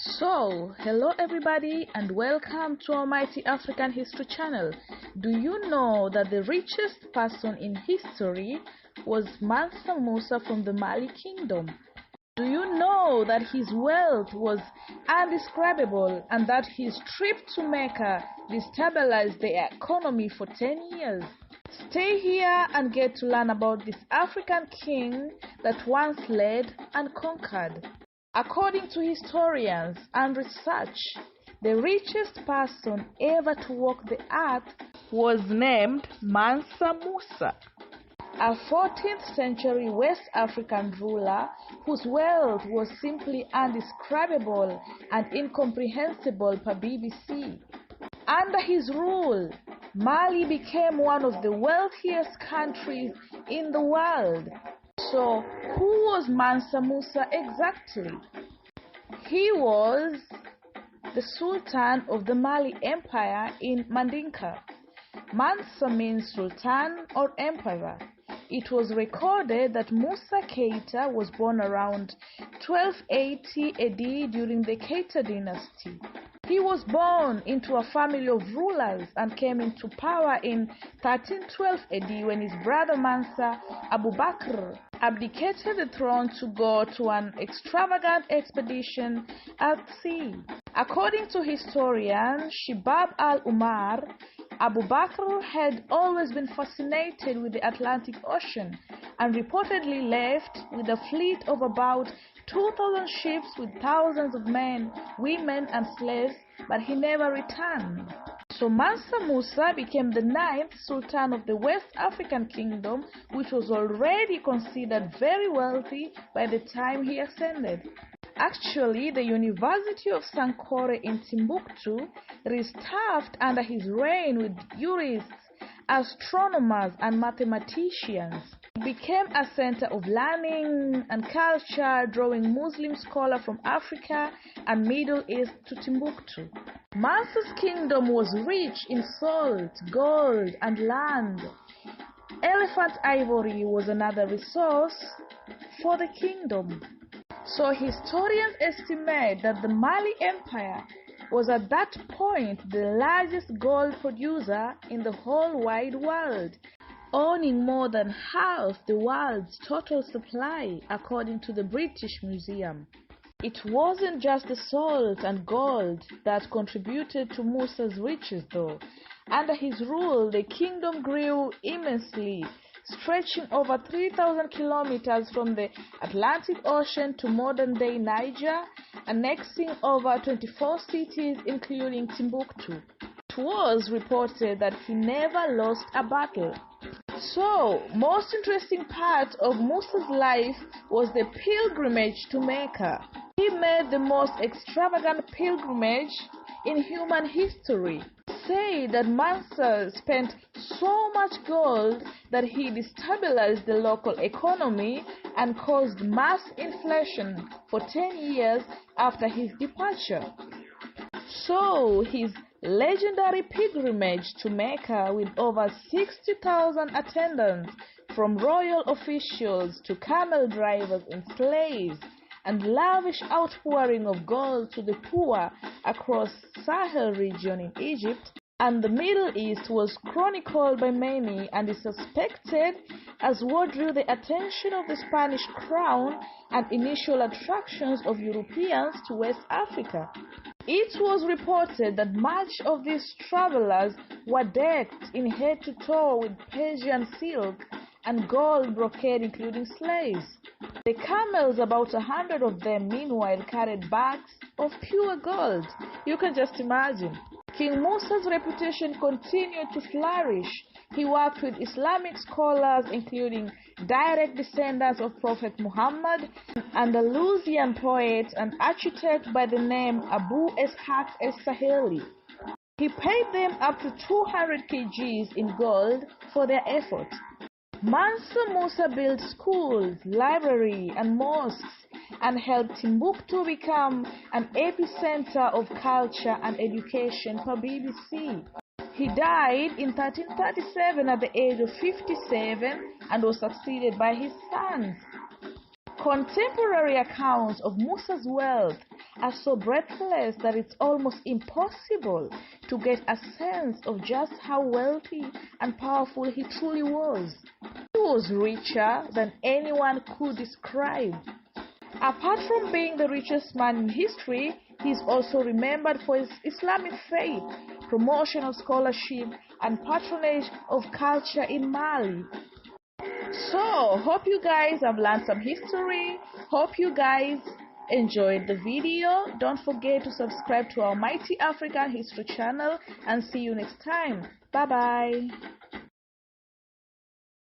Hello everybody and welcome to Almighty African History Channel. Do you know that the richest person in history was Mansa Musa from the Mali Kingdom? Do you know that his wealth was indescribable and that his trip to Mecca destabilized the economy for 10 years? Stay here and get to learn about this African king that once led and conquered. According to historians and research, the richest person ever to walk the earth was named Mansa Musa, a 14th century West African ruler whose wealth was simply indescribable and incomprehensible per BBC. Under his rule, Mali became one of the wealthiest countries in the world. So, who was Mansa Musa exactly? He was the Sultan of the Mali Empire in Mandinka. Mansa means Sultan or Emperor. It was recorded that Musa Keita was born around 1280 AD during the Keita dynasty. He was born into a family of rulers and came into power in 1312 AD when his brother Mansa Abu Bakr abdicated the throne to go to an extravagant expedition at sea. According to historian Shibab al-Umar, Abu Bakr had always been fascinated with the Atlantic Ocean and reportedly left with a fleet of about 2,000 ships with thousands of men, women, and slaves, but he never returned. So Mansa Musa became the 9th Sultan of the West African Kingdom, which was already considered very wealthy by the time he ascended. Actually, the University of Sankore in Timbuktu restaffed under his reign with jurists, astronomers, and mathematicians. It became a center of learning and culture, drawing Muslim scholars from Africa and Middle East to Timbuktu. Mansa's kingdom was rich in salt, gold, and land. Elephant ivory was another resource for the kingdom. So historians estimate that the Mali Empire was at that point the largest gold producer in the whole wide world, owning more than half the world's total supply, according to the British Museum. It wasn't just the salt and gold that contributed to Musa's riches, though. Under his rule, the kingdom grew immensely, stretching over 3,000 kilometers from the Atlantic Ocean to modern-day Niger, annexing over 24 cities, including Timbuktu. It was reported that he never lost a battle. So, most interesting part of Musa's life was the pilgrimage to Mecca. He made the most extravagant pilgrimage in human history. Say that Mansa spent so much gold that he destabilized the local economy and caused mass inflation for 10 years after his departure. So his legendary pilgrimage to Mecca, with over 60,000 attendants from royal officials to camel drivers and slaves, and lavish outpouring of gold to the poor across Sahel region in Egypt and the Middle East, was chronicled by many and is suspected as what drew the attention of the Spanish crown and initial attractions of Europeans to West Africa. It was reported that much of these travelers were decked in head to toe with Persian silk and gold brocade, including slaves. The camels, about 100 of them, meanwhile carried bags of pure gold. You can just imagine. King Musa's reputation continued to flourish. He worked with Islamic scholars, including direct descendants of Prophet Muhammad, an Andalusian poet and architect by the name Abu Ishaq es-Saheli. He paid them up to 200 kgs in gold for their effort. Mansa Musa built schools, libraries, and mosques, and helped Timbuktu become an epicenter of culture and education per BBC. He died in 1337 at the age of 57 and was succeeded by his sons. Contemporary accounts of Musa's wealth are so breathless that it's almost impossible to get a sense of just how wealthy and powerful he truly was. He was richer than anyone could describe. Apart from being the richest man in history, he is also remembered for his Islamic faith, promotion of scholarship, and patronage of culture in Mali. So, hope you guys have learned some history. Hope you guys enjoyed the video. Don't forget to subscribe to our Mighty African History channel and see you next time. Bye bye.